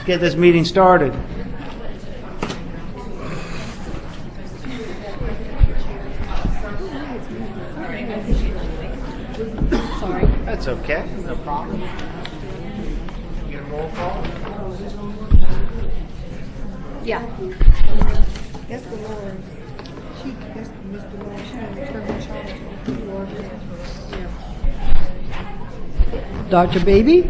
Let's get this meeting started. Sorry. That's okay. No problem. Get a roll call. Yeah. That's the Lord. That's Mr. Lord. She didn't return her child to the Lord. Dr. Beebe?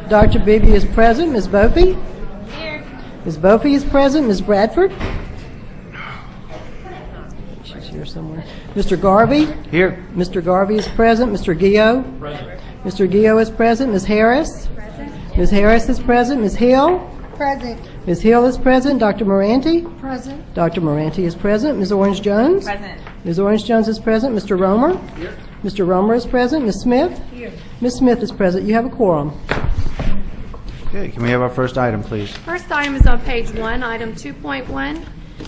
Dr. Beebe is present. Ms. Bophy? Here. Ms. Bophy is present. Ms. Bradford? She's here somewhere. Mr. Garvey? Here. Mr. Garvey is present. Mr. Gio? Present. Mr. Gio is present. Ms. Harris? Present. Ms. Harris is present. Ms. Hill? Present. Ms. Hill is present. Dr. Moranti? Present. Dr. Moranti is present. Ms. Orange Jones? Present. Ms. Orange Jones is present. Mr. Romer? Here. Mr. Romer is present. Ms. Smith? Here. Ms. Smith is present. You have a quorum. Okay, can we have our first item, please? First item is on page 1, item 2.1.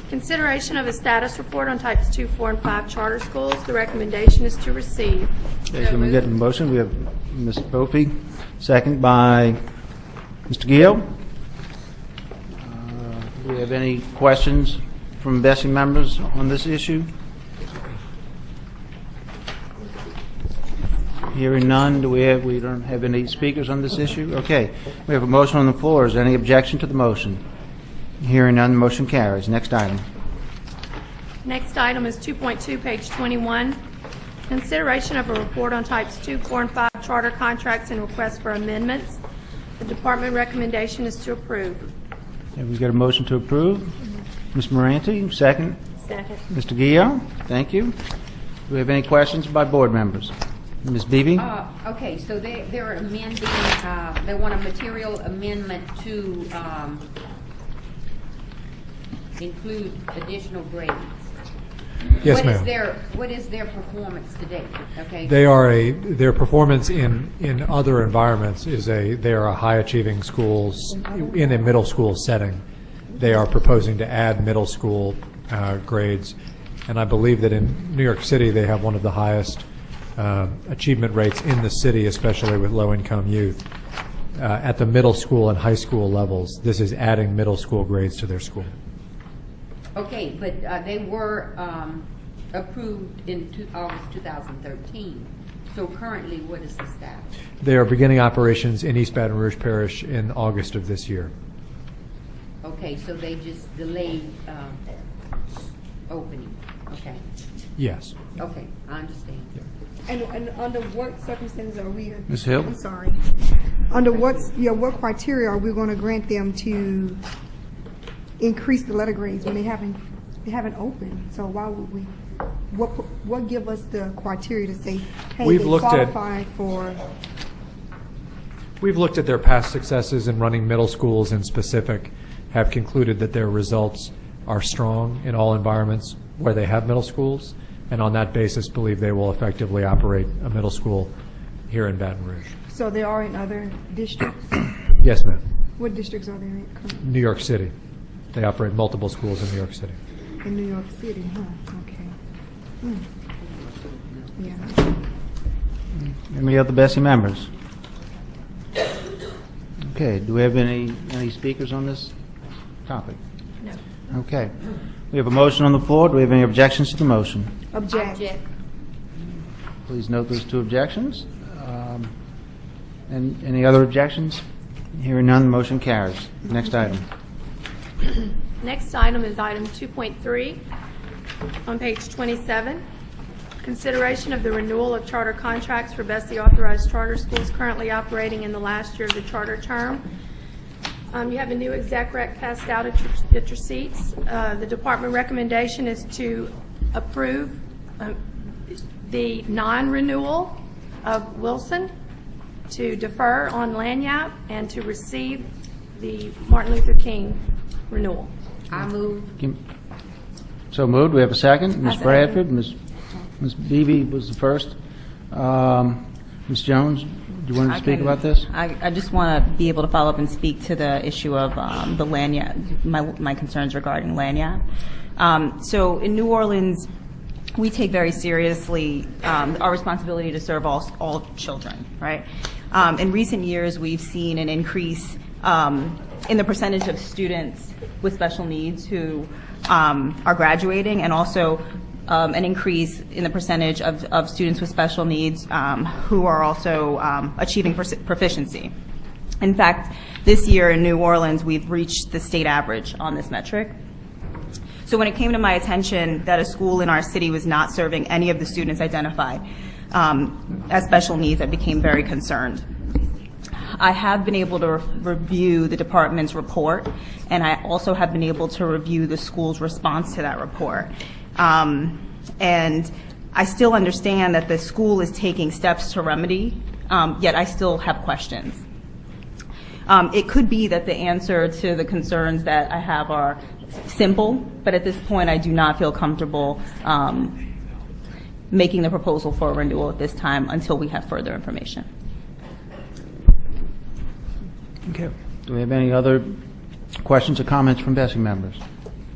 Consideration of a status report on types 2, 4, and 5 charter schools. The recommendation is to receive. Okay, can we get a motion? We have Ms. Bophy, second by Mr. Gio. Do we have any questions from BESE members on this issue? Hearing none, we don't have any speakers on this issue? Okay, we have a motion on the floor. Is there any objection to the motion? Hearing none, the motion carries. Next item. Next item is 2.2, page 21. Consideration of a report on types 2, 4, and 5 charter contracts and requests for amendments. The department recommendation is to approve. Have we got a motion to approve? Ms. Moranti, second. Second. Mr. Gio, thank you. Do we have any questions by board members? Ms. Beebe? Okay, so they're amending, they want a material amendment to include additional grades. Yes, ma'am. What is their performance today? Okay. Their performance in other environments they are a high achieving schools in a middle school setting. They are proposing to add middle school grades, and I believe that in New York City they have one of the highest achievement rates in the city, especially with low income youth. At the middle school and high school levels, this is adding middle school grades to their school. Okay, but they were approved in August 2013. So currently, what is the status? They are beginning operations in East Baton Rouge Parish in August of this year. Okay, so they just delayed opening. Okay. Yes. Okay, I understand. Yeah. And under what circumstances are we? Ms. Hill? I'm sorry. Under what criteria are we going to grant them to increase the letter grades when they haven't opened? So why would we? What give us the criteria to say, hey, We've they looked at- qualify for? We've looked at their past successes in running middle schools in specific, have concluded that their results are strong in all environments where they have middle schools, and on that basis believe they will effectively operate a middle school here in Baton Rouge. So they are in other districts. Yes, ma'am. What districts are they in? New York City. They operate multiple schools in New York City. In New York City, huh? Okay. Yeah. Any other BESE members? Okay, do we have any speakers on this topic? No. Okay. We have a motion on the floor. Do we have any objections to the motion? Object. Please note those two objections. And any other objections? Hearing none, the motion carries. Next item. Next item is item 2.3 on page 27. Consideration of the renewal of charter contracts for BESE authorized charter schools currently operating in the last year of the charter term. You have a new exec rec passed out at your seats. The department recommendation is to approve the non-renewal of Wilson, to defer on Lanyap, and to receive the Martin Luther King renewal. I move. So moved. We have a second. Ms. second. Bradford, Ms. Beebe was the first. Ms. Jones, do you want to speak about this? I just want to be able to follow up and speak to the issue of the Lanyap, my concerns regarding Lanyap. So in New Orleans, we take very seriously our responsibility to serve all children, right? In recent years, we've seen an increase in the percentage of students with special needs who are graduating, and also an increase in the percentage of students with special needs who are also achieving proficiency. In fact, this year in New Orleans, we've reached the state average on this metric. So when it came to my attention that a school in our city was not serving any of the students identified as special needs, I became very concerned. I have been able to review the department's report, and I also have been able to review the school's response to that report. And I still understand that the school is taking steps to remedy, yet I still have questions. It could be that the answer to the concerns that I have are simple, but at this point I do not feel comfortable making the proposal for a renewal at this time until we have further information. Okay. Do we have any other questions or comments from BESE members?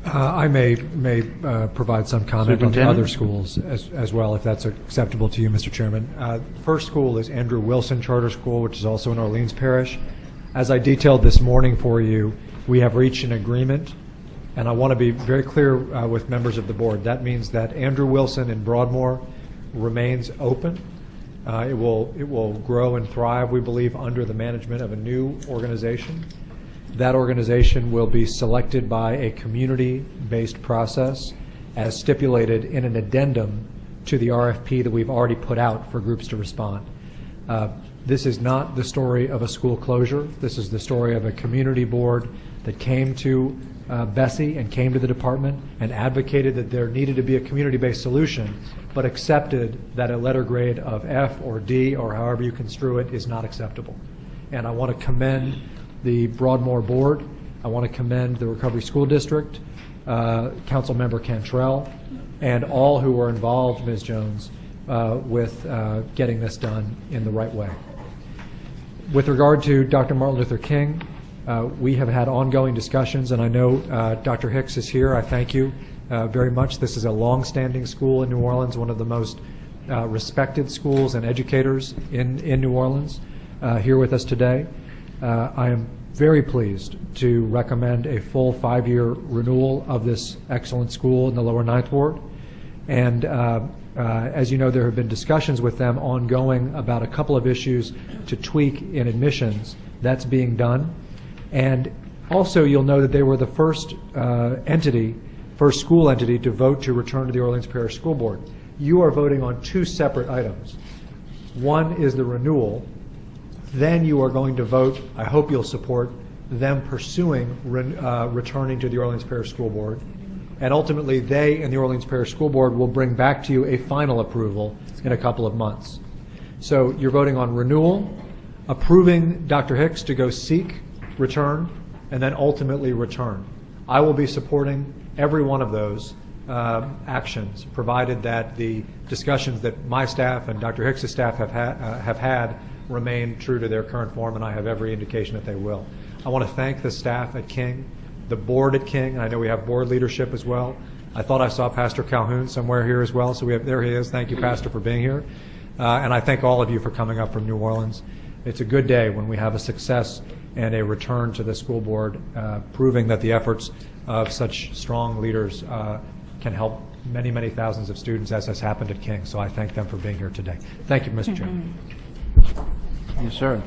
I may provide some comment on the Superintendent? other schools as well, if that's acceptable to you, Mr. Chairman. First school is Andrew Wilson Charter School, which is also in Orleans Parish. As I detailed this morning for you, we have reached an agreement, and I want to be very clear with members of the board. That means that Andrew Wilson in Broadmoor remains open. It will grow and thrive, we believe, under the management of a new organization. That organization will be selected by a community-based process as stipulated in an addendum to the RFP that we've already put out for groups to respond. This is not the story of a school closure. This is the story of a community board that came to BESE and came to the department and advocated that there needed to be a community-based solution, but accepted that a letter grade of F or D, or however you construe it, is not acceptable. And I want to commend the Broadmoor board. I want to commend the Recovery School District, Council Member Cantrell, and all who were involved, Ms. Jones, with getting this done in the right way. With regard to Dr. Martin Luther King, we have had ongoing discussions, and I know Dr. Hicks is here. I thank you very much. This is a long-standing school in New Orleans, one of the most respected schools and educators in New Orleans, here with us today. I am very pleased to recommend a full 5-year renewal of this excellent school in the Lower Ninth Ward. And as you know, there have been discussions with them ongoing about a couple of issues to tweak in admissions. That's being done. And also, you'll know that they were the first school entity to vote to return to the Orleans Parish School Board. You are voting on two separate items. One is the renewal. Then you are going to vote, I hope you'll support, them pursuing returning to the Orleans Parish School Board. And ultimately, they and the Orleans Parish School Board will bring back to you a final approval in a couple of months. So you're voting on renewal, approving Dr. Hicks to go seek return, and then ultimately return. I will be supporting every one of those actions, provided that the discussions that my staff and Dr. Hicks' staff have had remain true to their current form, and I have every indication that they will. I want to thank the staff at King, the board at King, and I know we have board leadership as well. I thought I saw Pastor Calhoun somewhere here as well, so there he is. Thank you, Pastor, for being here. And I thank all of you for coming up from New Orleans. It's a good day when we have a success and a return to the school board, proving that the efforts of such strong leaders can help many, many thousands of students, as has happened at King. So I thank them for being here today. Thank you, Mr. Chairman. Yes, sir.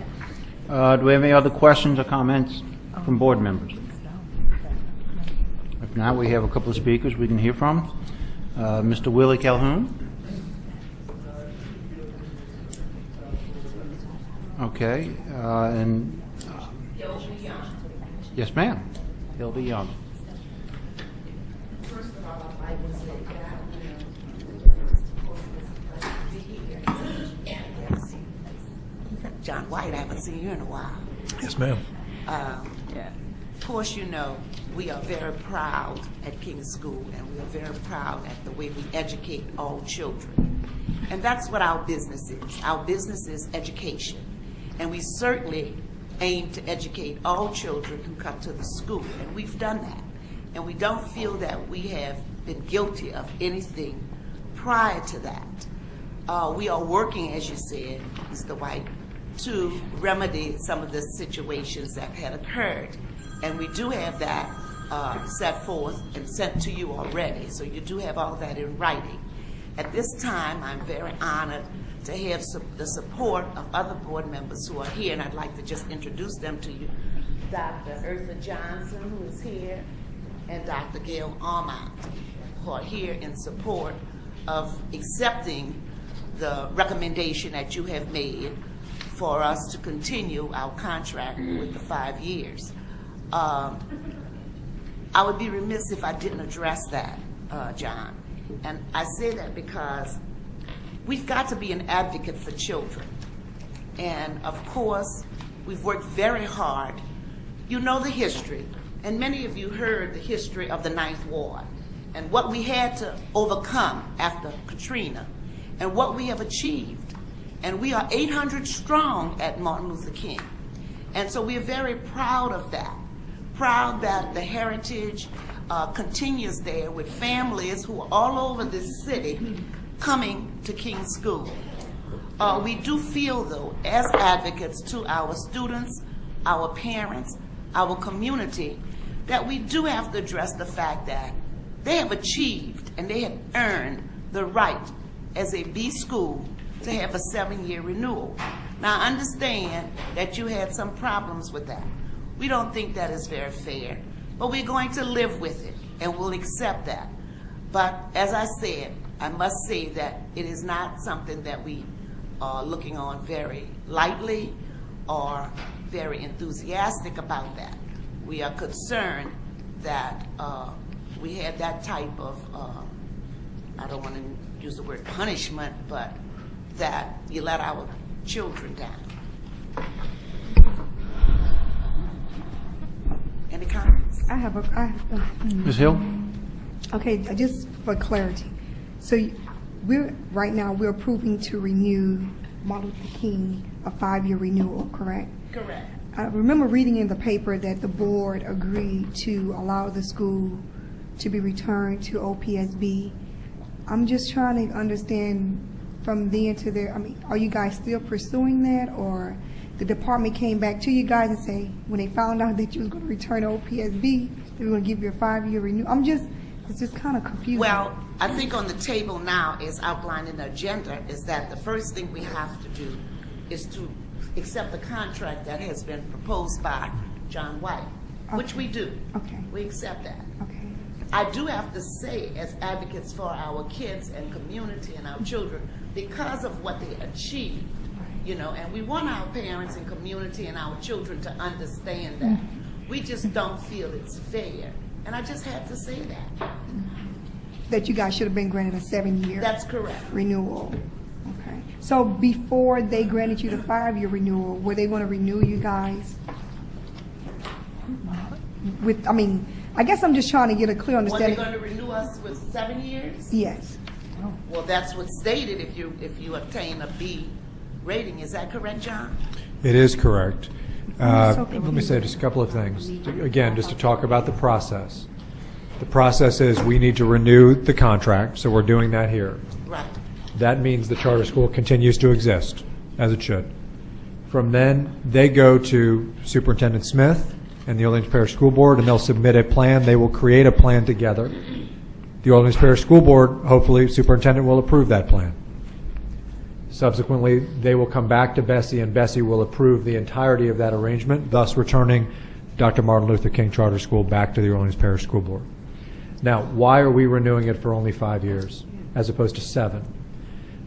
Do we have any other questions or comments from board members? If not, we have a couple of speakers we can hear from. Mr. Willie Calhoun. Okay, and yes, ma'am. Hilda Young. First of all, I'd like to say that, John White, I haven't seen you in a while. Yes, ma'am. Of course, you know, we are very proud at King's School, and we are very proud at the way we educate all children. And that's what our business is. Our business is education. And we certainly aim to educate all children who come to the school, and we've done that. And we don't feel that we have been guilty of anything prior to that. We are working, as you said, Mr. White, to remedy some of the situations that had occurred. And we do have that set forth and sent to you already, so you do have all that in writing. At this time, I'm very honored to have the support of other board members who are here, and I'd like to just introduce them to you. Dr. Eartha Johnson, who is here, and Dr. Gail Armand, who are here in support of accepting the recommendation that you have made for us to continue our contract with the 5 years. I would be remiss if I didn't address that, John. And I say that because we've got to be an advocate for children. And of course, we've worked very hard. You know the history, and many of you heard the history of the Ninth Ward and what we had to overcome after Katrina and what we have achieved. And we are 800 strong at Martin Luther King. And so we are very proud of that. Proud that the heritage continues there with families who are all over this city coming to King School. We do feel, though, as advocates to our students, our parents, our community, that we do have to address the fact that they have achieved and they have earned the right as a B school to have a 7-year renewal. Now, I understand that you had some problems with that. We don't think that is very fair, but we're going to live with it and we'll accept that. But as I said, I must say that it is not something that we are looking on very lightly or very enthusiastic about that. We are concerned that we had that type of, I don't want to use the word punishment, but that you let our children down. Any comments? I have Ms. Hill? okay, just for clarity. So right now, we're approving to renew Martin Luther King a 5-year renewal, correct? Correct. I remember reading in the paper that the board agreed to allow the school to be returned to OPSB. I'm just trying to understand from then to there, I mean, are you guys still pursuing that, or the department came back to you guys and say, when they found out that you was going to return to OPSB, they were going to give you a 5-year renewal? It's just kind of confusing. Well, I think on the table now, as outlined in the agenda, is that the first thing we have to do is to accept the contract that has been proposed by John White, which we do. Okay. We accept that. Okay. I do have to say, as advocates for our kids and community and our children, because of what they achieved, you know, and we want our parents and community and our children to understand that. We just don't feel it's fair. And I just had to say that. That you guys should have been granted a 7-year That's correct. renewal. Okay. So before they granted you the 5-year renewal, were they going to renew you guys? I guess I'm just trying to get a clear Were they understanding. going to renew us with 7 years? Yes. Well, that's what's stated if you obtain a B rating. Is that correct, John? It is correct. I'm so Let me confused. say just a couple of things. Again, just to talk about the process. The process is we need to renew the contract, so we're doing that here. Right. That means the charter school continues to exist, as it should. From then, they go to Superintendent Smith and the Orleans Parish School Board, and they'll submit a plan. They will create a plan together. The Orleans Parish School Board, hopefully, superintendent will approve that plan. Subsequently, they will come back to BESE, and BESE will approve the entirety of that arrangement, thus returning Dr. Martin Luther King Charter School back to the Orleans Parish School Board. Now, why are we renewing it for only 5 years as opposed to 7?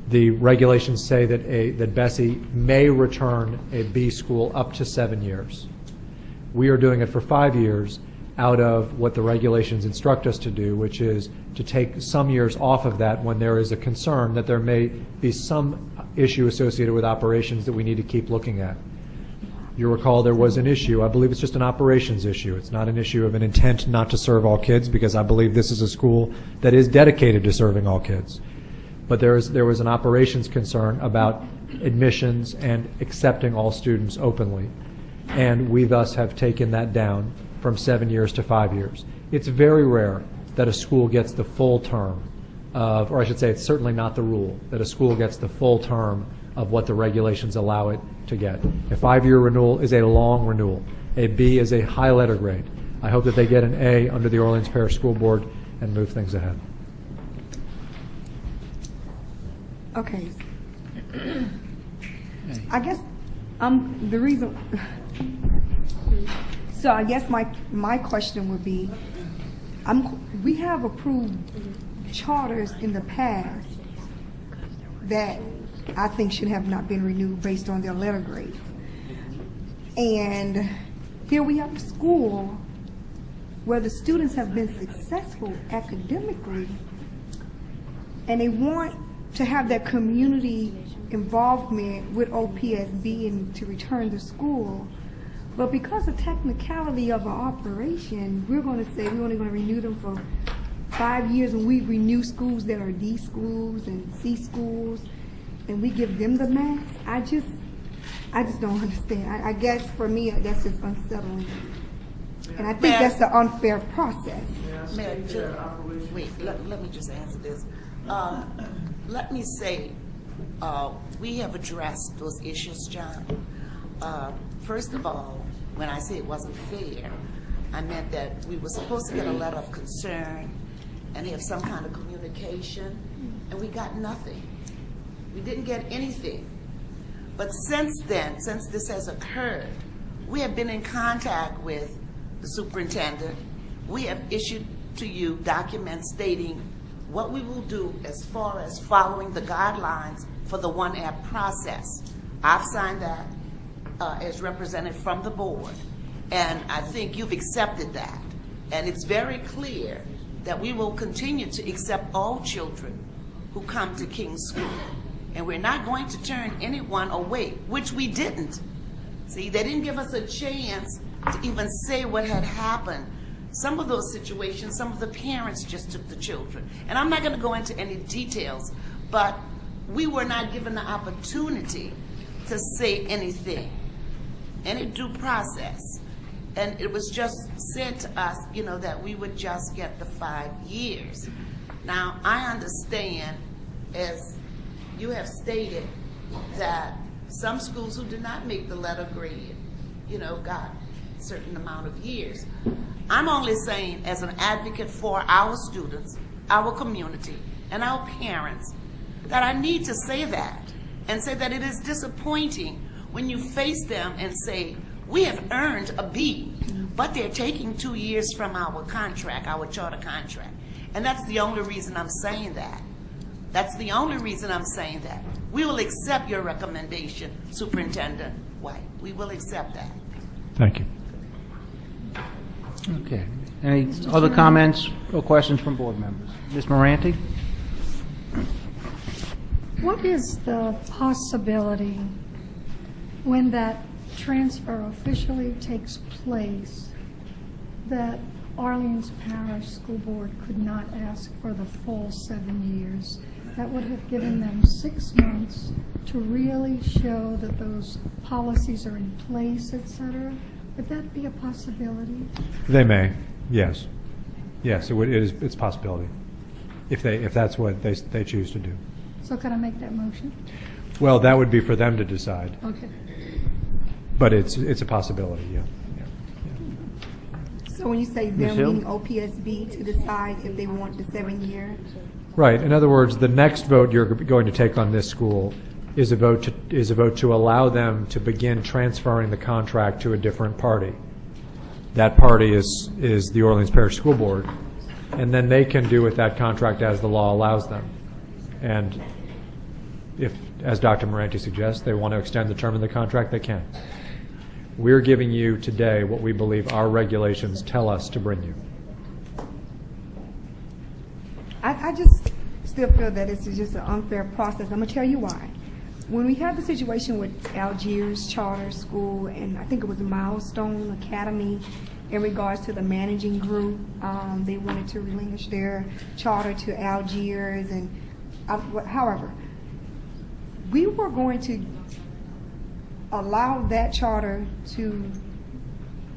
The regulations say that BESE may return a B school up to 7 years. We are doing it for 5 years out of what the regulations instruct us to do, which is to take some years off of that when there is a concern that there may be some issue associated with operations that we need to keep looking at. You recall there was an issue. I believe it's just an operations issue. It's not an issue of an intent not to serve all kids, because I believe this is a school that is dedicated to serving all kids. But there was an operations concern about admissions and accepting all students openly. And we thus have taken that down from 7 years to 5 years. It's very rare that a school gets the full term of, or I should say it's certainly not the rule, that a school gets the full term of what the regulations allow it to get. A 5-year renewal is a long renewal. A B is a high letter grade. I hope that they get an A under the Orleans Parish School Board and move things ahead. Okay. I guess the reason. So I guess my question would be, we have approved charters in the past that I think should have not been renewed based on their letter grade. And here we have a school where the students have been successful academically, and they want to have that community involvement with OPSB and to return to school. But because of technicality of our operation, we're going to say we're only going to renew them for 5 years, and we renew schools that are D schools and C schools, and we give them the max. I just don't understand. I guess for me, that's just unsettling. And I think that's an unfair process. Wait, let me just answer this. Let me say, we have addressed those issues, John. First of all, when I say it wasn't fair, I meant that we were supposed to get a letter of concern and have some kind of communication, and we got nothing. We didn't get anything. But since then, since this has occurred, we have been in contact with the superintendent. We have issued to you documents stating what we will do as far as following the guidelines for the 1-app process. I've signed that as represented from the board, and I think you've accepted that. And it's very clear that we will continue to accept all children who come to King's School. And we're not going to turn anyone away, which we didn't. See, they didn't give us a chance to even say what had happened. Some of those situations, some of the parents just took the children. And I'm not going to go into any details, but we were not given the opportunity to say anything, any due process. And it was just said to us, you know, that we would just get the 5 years. Now, I understand, as you have stated, that some schools who did not make the letter grade, you know, got a certain amount of years. I'm only saying, as an advocate for our students, our community, and our parents, that I need to say that, and say that it is disappointing when you face them and say, we have earned a B, but they're taking 2 years from our contract, our charter contract. And that's the only reason I'm saying that. That's the only reason I'm saying that. We will accept your recommendation, Superintendent White. We will accept that. Thank you. Okay. Any other comments or questions from board members? Ms. Moranti? What is the possibility when that transfer officially takes place that Orleans Parish School Board could not ask for the full 7 years? That would have given them 6 months to really show that those policies are in place, et cetera. Would that be a possibility? They may, yes. Yes, it's a possibility, if that's what they choose to do. So can I make that motion? Well, that would be for them to decide, Okay. but it's a possibility, yeah. So when you say them, Ms. Hill? meaning OPSB to decide if they want the 7 year? Right. In other words, the next vote you're going to take on this school is a vote to allow them to begin transferring the contract to a different party. That party is the Orleans Parish School Board, and then they can do with that contract as the law allows them. And if, as Dr. Moranti suggests, they want to extend the term of the contract, they can. We're giving you today what we believe our regulations tell us to bring you. I just still feel that this is just an unfair process. I'm going to tell you why. When we had the situation with Algiers Charter School, and I think it was Milestone Academy, in regards to the managing group, they wanted to relinquish their charter to Algiers, and however, we were going to allow that charter to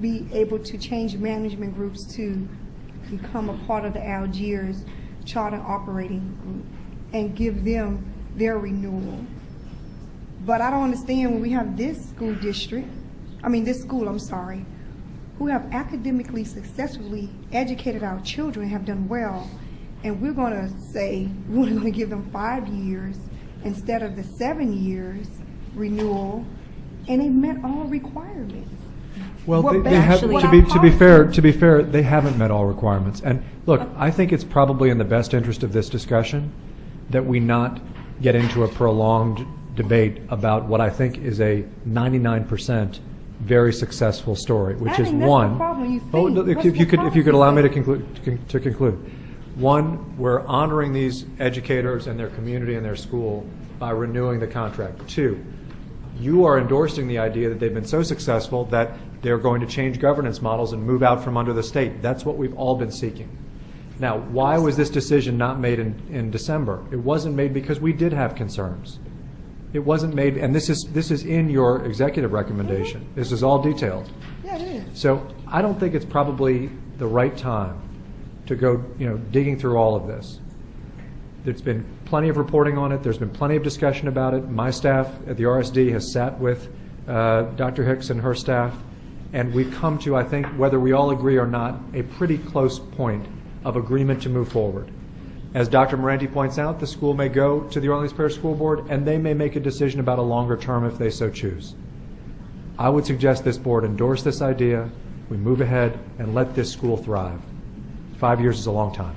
be able to change management groups to become a part of the Algiers charter operating group and give them their renewal. But I don't understand when we have this school, who have academically successfully educated our children, have done well, and we're going to say we're going to give them 5 years instead of the 7 years renewal, and they met all requirements. Well, What they have, actually- to be fair, they haven't met all requirements. And look, I think it's probably in the best interest of this discussion that we not get into a prolonged debate about what I think is a 99% very successful story, which I is think that's one. the problem, you Oh, think. no, What's if you the could allow me to policy? conclude. One, we're honoring these educators and their community and their school by renewing the contract. Two, you are endorsing the idea that they've been so successful that they're going to change governance models and move out from under the state. That's what we've all been seeking. Now, why was this decision not made in December? It wasn't made because we did have concerns. It wasn't made, and this is in your executive recommendation. This is all detailed. Yeah, it is. So I don't think it's probably the right time to go, digging through all of this. There's been plenty of reporting on it. There's been plenty of discussion about it. My staff at the RSD has sat with Dr. Hicks and her staff, and we've come to, I think, whether we all agree or not, a pretty close point of agreement to move forward. As Dr. Moranti points out, the school may go to the Orleans Parish School Board, and they may make a decision about a longer term if they so choose. I would suggest this board endorse this idea, we move ahead, and let this school thrive. 5 years is a long time.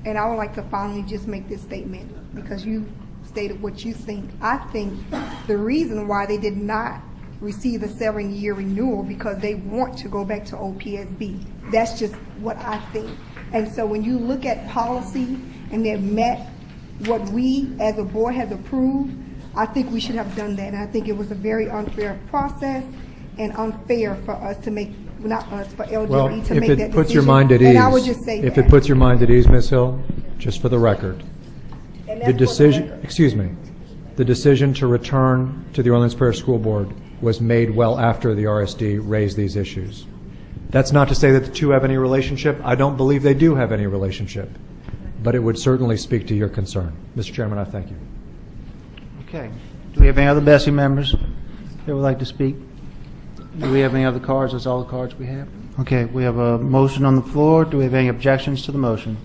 And I would like to finally just make this statement, because you stated what you think. I think the reason why they did not receive the 7-year renewal because they want to go back to OPSB. That's just what I think. And so when you look at policy and they've met what we as a board has approved, I think we should have done that. And I think it was a very unfair process and unfair for us to make, not us, for LGE Well, to if make that decision. it puts your mind at ease, And I would just say if that. it puts your mind at ease, Ms. Hill, just for the record, And the that's for decision, record. excuse me, the decision to return to the Orleans Parish School Board was made well after the RSD raised these issues. That's not to say that the two have any relationship. I don't believe they do have any relationship, but it would certainly speak to your concern. Mr. Chairman, I thank you. Okay. Do we have any other BESE members that would like to speak? Do we have any other cards? That's all the cards we have? Okay, we have a motion on the floor. Do we have any objections to the motion?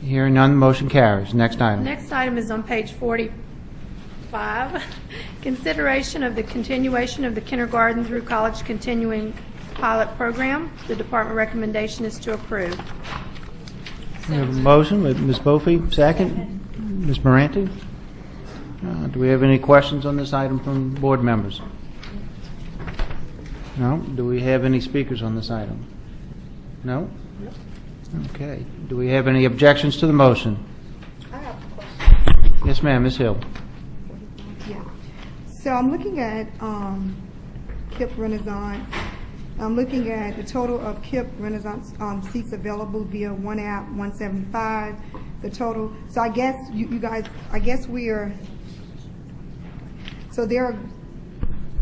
Hearing none, the motion carries. Next item. Next item is on page 45. Consideration of the continuation of the kindergarten through college continuing pilot program. The department recommendation is to approve. We have a motion with Ms. Bofi, second. Ms. Moranti? Do we have any questions on this item from board members? No? Do we have any speakers on this item? No? Okay. Do we have any objections to the motion? I have a question. Yes, ma'am. Ms. Hill. Yeah. So I'm looking at KIPP Renaissance. I'm looking at the total of KIPP Renaissance seats available via one app, 175. The total. So I guess you guys, I guess we are. So they're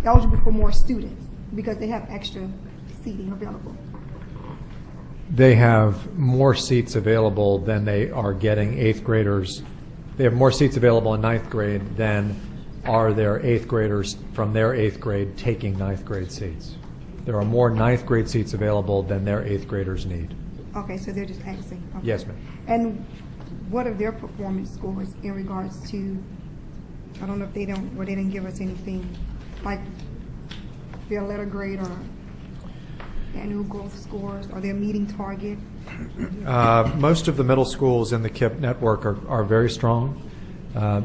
eligible for more students because they have extra seating available. They have more seats available than they are getting 8th graders. They have more seats available in 9th grade than are their 8th graders from their 8th grade taking 9th grade seats. There are more 9th grade seats available than their 8th graders need. Okay, so they're just asking. Okay. Yes, ma'am. And what are their performance scores in regards to, I don't know if they don't, or they didn't give us anything, like their letter grade or annual growth scores, or their meeting target? Most of the middle schools in the KIPP network are very strong.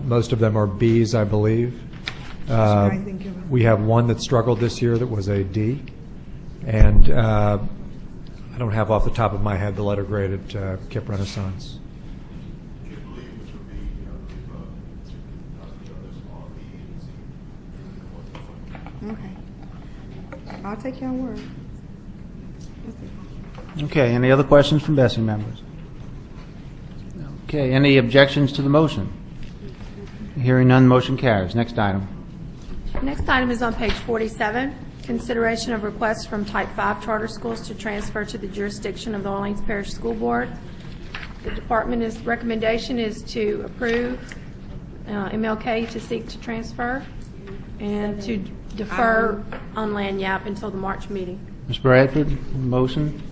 Most of them are Bs, I believe. We have one that struggled this year that was a D. And I don't have off the top of my head the letter grade at KIPP Renaissance. Okay. I'll take your word. Okay. Any other questions from BESE members? Okay. Any objections to the motion? Hearing none, motion carries. Next item. Next item is on page 47. Consideration of requests from Type 5 charter schools to transfer to the jurisdiction of the Orleans Parish School Board. The department's recommendation is to approve MLK to seek to transfer. And to defer on Lanyap until the March meeting. Ms. Bradford, motion.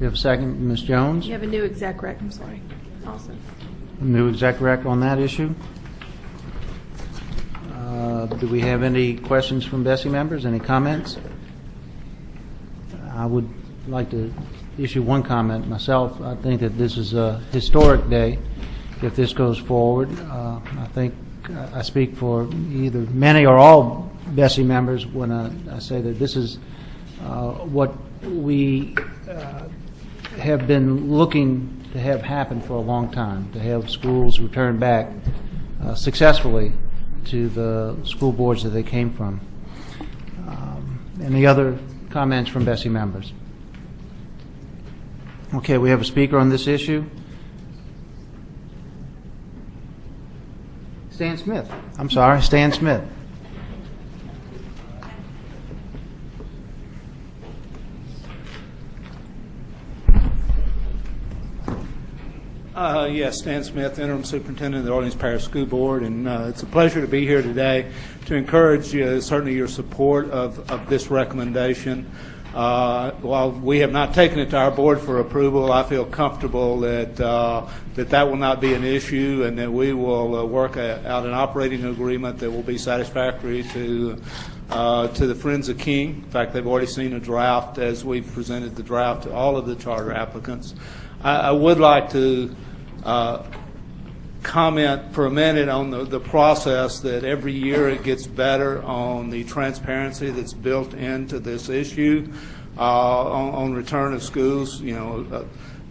We have a second. Ms. Jones, You have a new exec rec, I'm sorry, also. new exec rec on that issue. Do we have any questions from BESE members? Any comments? I would like to issue one comment myself. I think that this is a historic day if this goes forward. I think I speak for either many or all BESE members when I say that this is what we have been looking to have happen for a long time, to have schools return back successfully to the school boards that they came from. Any other comments from BESE members? Okay, we have a speaker on this issue. Stan Smith. I'm sorry, Stan Smith. Yes, Stan Smith, Interim Superintendent of the Orleans Parish School Board, and it's a pleasure to be here today to encourage certainly your support of this recommendation. While we have not taken it to our board for approval, I feel comfortable that that will not be an issue, and that we will work out an operating agreement that will be satisfactory to the Friends of King. In fact, they've already seen a draft as we've presented the draft to all of the charter applicants. I would like to comment for a minute on the process, that every year it gets better on the transparency that's built into this issue on return of schools.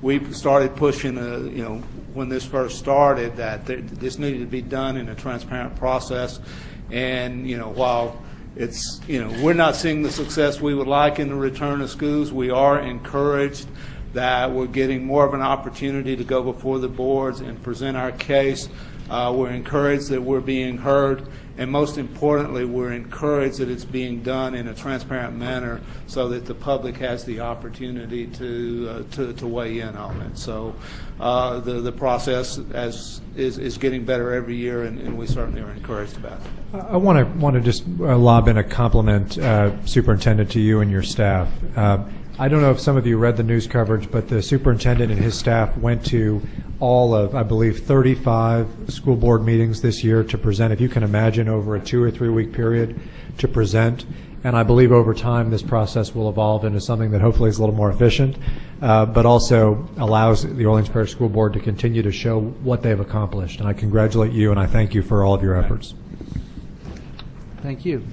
We started pushing, when this first started, that this needed to be done in a transparent process. And, while it's, we're not seeing the success we would like in the return of schools, we are encouraged that we're getting more of an opportunity to go before the boards and present our case. We're encouraged that we're being heard, and most importantly, we're encouraged that it's being done in a transparent manner so that the public has the opportunity to weigh in on it. So the process is getting better every year, and we certainly are encouraged about it. I want to just lob in a compliment, Superintendent, to you and your staff. I don't know if some of you read the news coverage, but the superintendent and his staff went to all of, I believe, 35 school board meetings this year to present, if you can imagine, over a 2 or 3 week period to present. And I believe over time this process will evolve into something that hopefully is a little more efficient, but also allows the Orleans Parish School Board to continue to show what they've accomplished. And I congratulate you, and I thank you for all of your efforts. Thank you.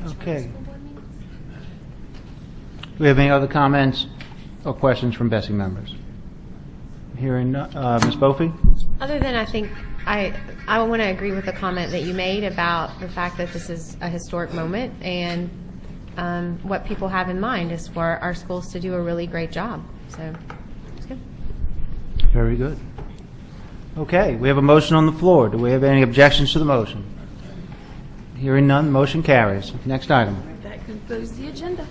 Okay. Do we have any other comments or questions from BESE members? Hearing none. Ms. Bofi? Other than I think I want to agree with the comment that you made about the fact that this is a historic moment, and what people have in mind is for our schools to do a really great job. So it's good. Very good. Okay, we have a motion on the floor. Do we have any objections to the motion? Hearing none, motion carries. Next item. That concludes the agenda.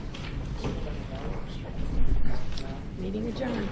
Meeting adjourned.